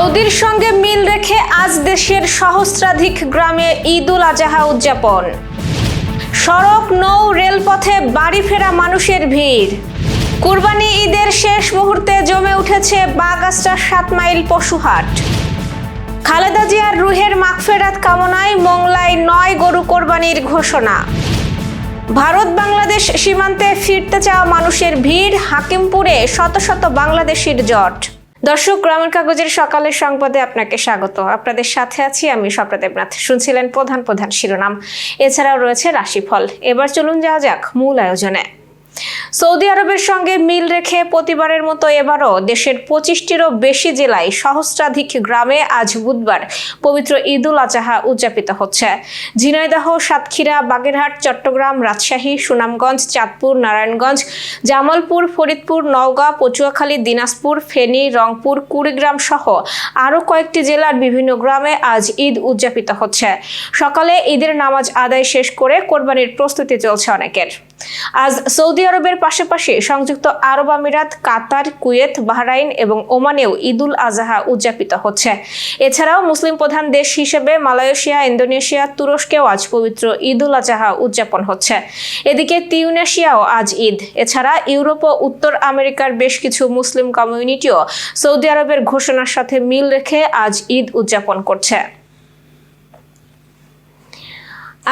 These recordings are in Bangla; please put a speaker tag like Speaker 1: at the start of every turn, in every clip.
Speaker 1: সৌদির সঙ্গে মিল রেখে আজ দেশের সহস্রাধিক গ্রামে ঈদ উল আজহা উদযাপন। সড়ক, নৌ, রেলপথে বাড়ি ফেরা মানুষের ভিড়। কুরবানি ঈদের শেষ মুহূর্তে জমে উঠেছে বাগআঁচড়া 7 মাইল পশুহাট। খালেদা জিয়ার রুহের মাগফেরাত কামনায় মোংলায় 9 গরু কোরবানির ঘোষণা। ভারত বাংলাদেশ সীমান্তে ফিরতে চাওয়া মানুষের ভিড়। হাকিমপুরে শত শত বাংলাদেশির জট। দর্শক, গ্রামের কাগজের সকালের সংবাদে আপনাকে স্বাগত। আপনাদের সাথে আছি আমি স্বপ্না দেবনাথ। শুনছিলেন প্রধান শিরোনাম, এছাড়াও রয়েছে রাশিফল। এবার চলুন যাওয়া যাক মূল আয়োজনে। সৌদি আরবের সঙ্গে মিল রেখে প্রতিবারের মতো এবারও দেশের 25টিরও বেশি জেলায় সহস্রাধিক গ্রামে আজ বুধবার পবিত্র ঈদ উল আজহা উদযাপিত হচ্ছে। ঝিনাইদহ, সাতক্ষীরা, বাগেরহাট, চট্টগ্রাম, রাজশাহী, সুনামগঞ্জ, চাঁদপুর, নারায়ণগঞ্জ, জামালপুর, ফরিদপুর, নওগাঁ, পটুয়াখালী, দিনাজপুর, ফেনী, রংপুর, কুড়িগ্রাম সহ আরও কয়েকটি জেলার বিভিন্ন গ্রামে আজ ঈদ উদযাপিত হচ্ছে। সকালে ঈদের নামাজ আদায় শেষ করে কোরবানির প্রস্তুতি চলছে অনেকের। আজ সৌদি আরবের পাশাপাশি সংযুক্ত আরব আমিরাত, কাতার, কুয়েত, বাহরাইন এবং ওমানেও ঈদ উল আজহা উদযাপিত হচ্ছে। এছাড়াও মুসলিম প্রধান দেশ হিসেবে মালয়েশিয়া, ইন্দোনেশিয়া, তুরস্কেও আজ পবিত্র ঈদ উল আজহা উদযাপন হচ্ছে। এদিকে তিউনেশিয়াও আজ ঈদ। এছাড়া ইউরোপ ও উত্তর আমেরিকার বেশ কিছু মুসলিম কমিউনিটিও সৌদি আরবের ঘোষণার সাথে মিল রেখে আজ ঈদ উদযাপন করছে।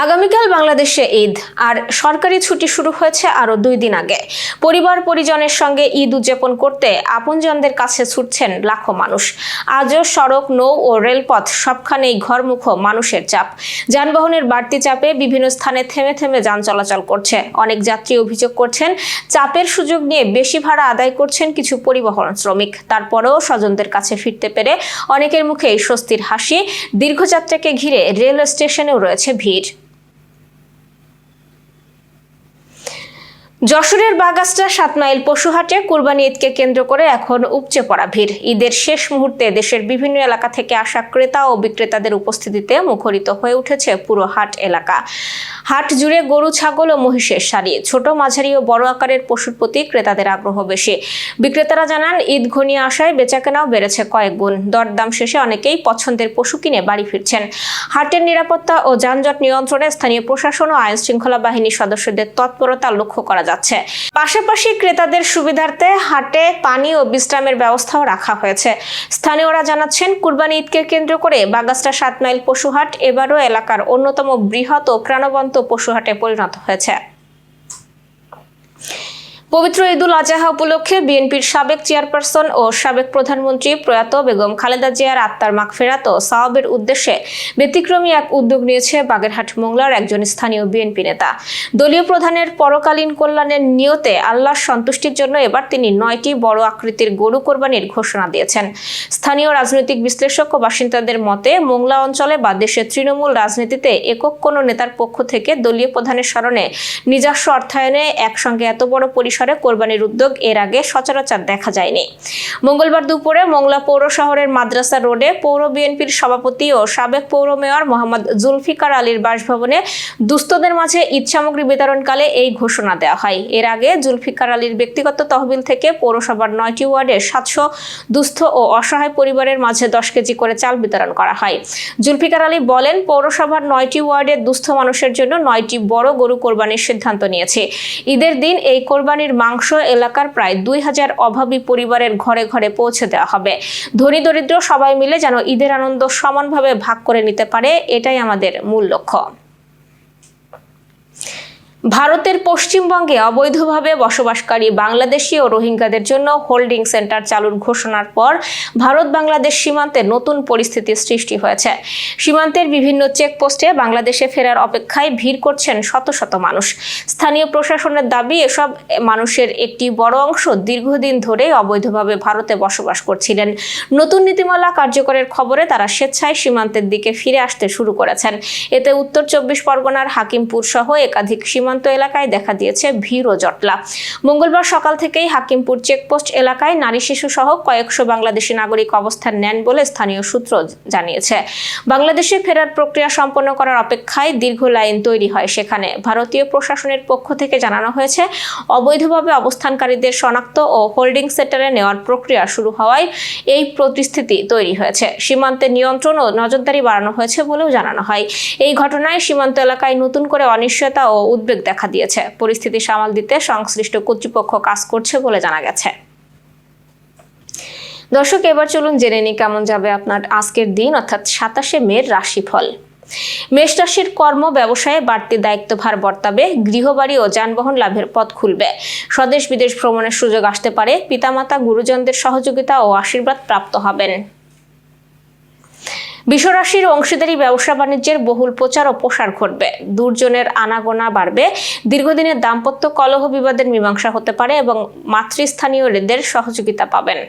Speaker 1: আগামীকাল বাংলাদেশে ঈদ, আর সরকারি ছুটি শুরু হয়েছে আরও 2 দিন আগে। পরিবার পরিজনের সঙ্গে ঈদ উদযাপন করতে আপনজনদের কাছে ছুটছেন লাখো মানুষ। আজও সড়ক, নৌ ও রেলপথ সবখানেই ঘরমুখো মানুষের চাপ। যানবাহনের বাড়তি চাপে বিভিন্ন স্থানে থেমে থেমে যান চলাচল করছে। অনেক যাত্রী অভিযোগ করছেন, চাপের সুযোগ নিয়ে বেশি ভাড়া আদায় করছেন কিছু পরিবহন শ্রমিক। তারপরেও স্বজনদের কাছে ফিরতে পেরে অনেকের মুখেই স্বস্তির হাসি। দীর্ঘযাত্রাকে ঘিরে রেল স্টেশনেও রয়েছে ভিড়। যশোরের বাগআঁচড়া 7 মাইল পশুহাটে কুরবানি ঈদকে কেন্দ্র করে এখন উপচে পড়া ভিড়। ঈদের শেষ মুহূর্তে দেশের বিভিন্ন এলাকা থেকে আসা ক্রেতা ও বিক্রেতাদের উপস্থিতিতে মুখরিত হয়ে উঠেছে পুরো হাট এলাকা। হাট জুড়ে গরু, ছাগল ও মহিষের সারি। ছোট, মাঝারি ও বড় আকারের পশুর প্রতি ক্রেতাদের আগ্রহ বেশি। বিক্রেতারা জানান, ঈদ ঘনিয়ে আসায় বেচাকেনাও বেড়েছে কয়েক গুণ। দরদাম শেষে অনেকেই পছন্দের পশু কিনে বাড়ি ফিরছেন। হাটের নিরাপত্তা ও যানজট নিয়ন্ত্রণে স্থানীয় প্রশাসন ও আইন শৃঙ্খলা বাহিনীর সদস্যদের তৎপরতা লক্ষ্য করা যাচ্ছে। পাশাপাশি ক্রেতাদের সুবিধার্থে হাটে পানি ও বিশ্রামের ব্যবস্থাও রাখা হয়েছে। স্থানীয়রা জানাচ্ছেন, কুরবানি ঈদকে কেন্দ্র করে বাগআঁচড়া 7 মাইল পশুহাট এবারও এলাকার অন্যতম বৃহৎ ও প্রাণবন্ত পশুহাটে পরিণত হয়েছে। পবিত্র ঈদ উল আজহা উপলক্ষে বিএনপির সাবেক চেয়ারপারসন ও সাবেক প্রধানমন্ত্রী প্রয়াত বেগম খালেদা জিয়ার আত্মার মাগফিরাত ও সওয়াবের উদ্দেশ্যে ব্যতিক্রমী এক উদ্যোগ নিয়েছে বাগেরহাট মোংলার একজন স্থানীয় বিএনপি নেতা। দলীয় প্রধানের পরকালীন কল্যাণের নিয়তে আল্লাহর সন্তুষ্টির জন্য এবার তিনি 9টি বড় আকৃতির গরু কোরবানির ঘোষণা দিয়েছেন। স্থানীয় রাজনৈতিক বিশ্লেষক ও বাসিন্দাদের মতে, মোংলা অঞ্চলে বা দেশের তৃণমূল রাজনীতিতে একক কোনো নেতার পক্ষ থেকে দলীয় প্রধানের স্মরণে নিজস্ব অর্থায়নে একসঙ্গে এত বড় পরিসরে কোরবানির উদ্যোগ এর আগে সচরাচর দেখা যায়নি। মঙ্গলবার দুপুরে মোংলা পৌর শহরের মাদ্রাসা রোডে পৌর বিএনপির সভাপতি ও সাবেক পৌর মেয়র মোহাম্মদ জুলফিকার আলীর বাসভবনে দুস্থদের মাঝে ঈদ সামগ্রী বিতরণকালে এই ঘোষণা দেওয়া হয়। এর আগে জুলফিকার আলীর ব্যক্তিগত তহবিল থেকে পৌরসভার 9টি ওয়ার্ডের 700 দুস্থ ও অসহায় পরিবারের মাঝে 10 কেজি করে চাল বিতরণ করা হয়। জুলফিকার আলী বলেন, পৌরসভার 9টি ওয়ার্ডের দুস্থ মানুষের জন্য 9টি বড় গরু কোরবানির সিদ্ধান্ত নিয়েছে। ঈদের দিন এই কোরবানির মাংস এলাকার প্রায় 2000 অভাবী পরিবারের ঘরে ঘরে পৌঁছে দেওয়া হবে। ধনী দরিদ্র সবাই মিলে যেন ঈদের আনন্দ সমানভাবে ভাগ করে নিতে পারে, এটাই আমাদের মূল লক্ষ্য। ভারতের পশ্চিমবঙ্গে অবৈধভাবে বসবাসকারী বাংলাদেশি ও রোহিঙ্গাদের জন্য হোল্ডিং সেন্টার চালুর ঘোষণার পর ভারত বাংলাদেশ সীমান্তে নতুন পরিস্থিতির সৃষ্টি হয়েছে। সীমান্তের বিভিন্ন চেকপোস্টে বাংলাদেশে ফেরার অপেক্ষায় ভিড় করছেন শত শত মানুষ। স্থানীয় প্রশাসনের দাবি, এসব মানুষের একটি বড় অংশ দীর্ঘদিন ধরে অবৈধভাবে ভারতে বসবাস করছিলেন। নতুন নীতিমালা কার্যকরের খবরে তারা স্বেচ্ছায় সীমান্তের দিকে ফিরে আসতে শুরু করেছেন। এতে উত্তর 24 পরগনার হাকিমপুর সহ একাধিক সীমান্ত সীমান্ত এলাকায় দেখা দিয়েছে ভিড় ও জটলা। মঙ্গলবার সকাল থেকেই হাকিমপুর চেকপোস্ট এলাকায় নারী শিশু সহ কয়েকশো বাংলাদেশি নাগরিক অবস্থান নেন বলে স্থানীয় সূত্র জানিয়েছে। বাংলাদেশে ফেরার প্রক্রিয়া সম্পন্ন করার অপেক্ষায় দীর্ঘ লাইন তৈরি হয় সেখানে। ভারতীয় প্রশাসনের পক্ষ থেকে জানানো হয়েছে, অবৈধভাবে অবস্থানকারীদের শনাক্ত ও হোল্ডিং সেন্টারে নেওয়ার প্রক্রিয়া শুরু হওয়ায় এই পরিস্থিতি তৈরি হয়েছে। সীমান্তে নিয়ন্ত্রণ ও নজরদারি বাড়ানো হয়েছে বলেও জানানো হয়। এই ঘটনায় সীমান্ত এলাকায় নতুন করে অনিশ্চয়তা ও উদ্বেগ দেখা দিয়েছে। পরিস্থিতি সামাল দিতে সংশ্লিষ্ট কর্তৃপক্ষ কাজ করছে বলে জানা গেছে। দর্শক, এবার চলুন জেনে নিই কেমন যাবে আপনার আজকের দিন অর্থাৎ 27শে মের রাশিফল। মেষ রাশির কর্ম ব্যবসায়ে বাড়তি দায়িত্বভার বর্তাবে। গৃহবাড়ি ও যানবাহন লাভের পথ খুলবে। স্বদেশ বিদেশ ভ্রমণের সুযোগ আসতে পারে। পিতামাতা গুরুজনদের সহযোগিতা ও আশীর্বাদ প্রাপ্ত হবেন। বৃষ রাশির অংশীদারি ব্যবসা বাণিজ্যের বহুল প্রচার ও প্রসার ঘটবে। দুর্জনের আনাগোনা বাড়বে। দীর্ঘদিনের দাম্পত্য কলহ বিবাদের মীমাংসা হতে পারে এবং মাতৃস্থানীয়দের সহযোগিতা পাবেন।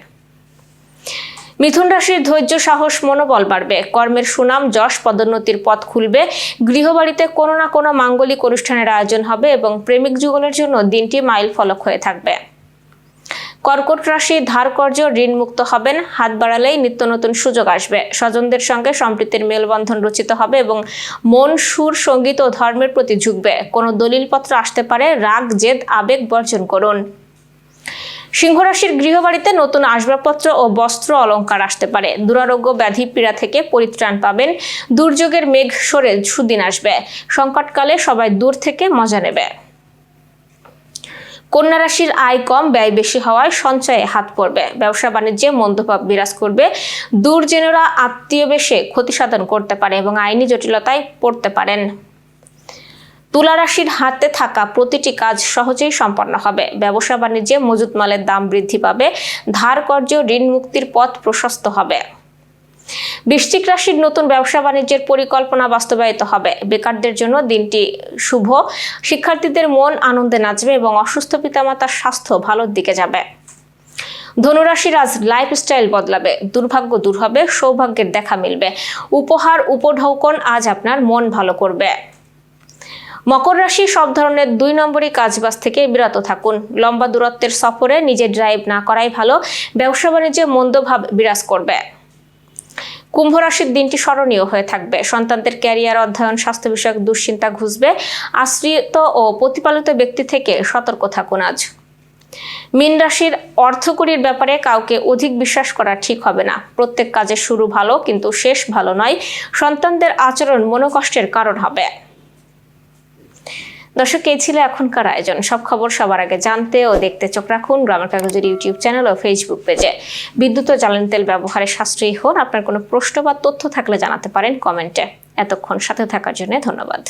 Speaker 1: মিথুন রাশির ধৈর্য, সাহস, মনোবল বাড়বে। কর্মের সুনাম, যশ, পদোন্নতির পথ খুলবে। গৃহবাড়িতে কোনো না কোনো মাঙ্গলিক অনুষ্ঠানের আয়োজন হবে এবং প্রেমিক যুগলের জন্য দিনটি মাইল ফলক হয়ে থাকবে। কর্কট রাশি ধার কর্য, ঋণ মুক্ত হবেন। হাত বাড়ালেই নিত্য নতুন সুযোগ আসবে। স্বজনদের সঙ্গে সম্প্রীতির মেলবন্ধন রচিত হবে এবং মন, সুর, সঙ্গীত ও ধর্মের প্রতি ঝুঁকবে। কোনো দলিলপত্র আসতে পারে। রাগ, জেদ, আবেগ বর্জন করুন। সিংহ রাশির গৃহবাড়িতে নতুন আসবাবপত্র ও বস্ত্র অলংকার আসতে পারে। দুরারোগ্য ব্যাধি পীড়া থেকে পরিত্রাণ পাবেন। দুর্যোগের মেঘ সরে সুদিন আসবে। সংকটকালে সবাই দূর থেকে মজা নেবে। কন্যা রাশির আয় কম, ব্যয় বেশি হওয়ায় সঞ্চয়ে হাত পড়বে। ব্যবসা বাণিজ্যে মন্দভাব বিরাজ করবে। দুর্জনেরা আত্মীয় বেশে ক্ষতি সাধন করতে পারে এবং আইনি জটিলতায় পড়তে পারেন। তুলা রাশির হাতে থাকা প্রতিটি কাজ সহজেই সম্পন্ন হবে। ব্যবসা বাণিজ্যে মজুত মালের দাম বৃদ্ধি পাবে। ধার কর্য, ঋণ মুক্তির পথ প্রশস্ত হবে। বৃশ্চিক রাশির নতুন ব্যবসা বাণিজ্যের পরিকল্পনা বাস্তবায়িত হবে। বেকারদের জন্য দিনটি শুভ। শিক্ষার্থীদের মন আনন্দে নাচবে এবং অসুস্থ পিতামাতার স্বাস্থ্য ভালোর দিকে যাবে। ধনুরাশির আজ লাইফস্টাইল বদলাবে। দুর্ভাগ্য দূর হবে। সৌভাগ্যের দেখা মিলবে। উপহার, উপঢৌকন আজ আপনার মন ভালো করবে। মকর রাশি সব ধরনের 2 নম্বরই কাজবাজ থেকে বিরত থাকুন। লম্বা দূরত্বের সফরে নিজে ড্রাইভ না করাই ভালো। ব্যবসা বাণিজ্যে মন্দভাব বিরাজ করবে। কুম্ভ রাশির দিনটি স্মরণীয় হয়ে থাকবে। সন্তানদের ক্যারিয়ার, অধ্যয়ন, স্বাস্থ্য বিষয়ক দুশ্চিন্তা ঘুচবে। আশ্রিত ও প্রতিপালিত ব্যক্তি থেকে সতর্ক থাকুন আজ। মীন রাশির অর্থকড়ির ব্যাপারে কাউকে অধিক বিশ্বাস করা ঠিক হবে না। প্রত্যেক কাজের শুরু ভালো কিন্তু শেষ ভালো নয়। সন্তানদের আচরণ মনোকষ্টের কারণ হবে। দর্শক, এই ছিল এখনকার আয়োজন। সব খবর সবার আগে জানতে ও দেখতে চোখ রাখুন গ্রামের কাগজের ইউটিউব চ্যানেল ও ফেসবুক পেজে। বিদ্যুৎ ও জ্বালানি তেল ব্যবহারে সাশ্রয়ী হন। আপনার কোনো প্রশ্ন বা তথ্য থাকলে জানাতে পারেন কমেন্টে। এতক্ষণ সাথে থাকার জন্য ধন্যবাদ।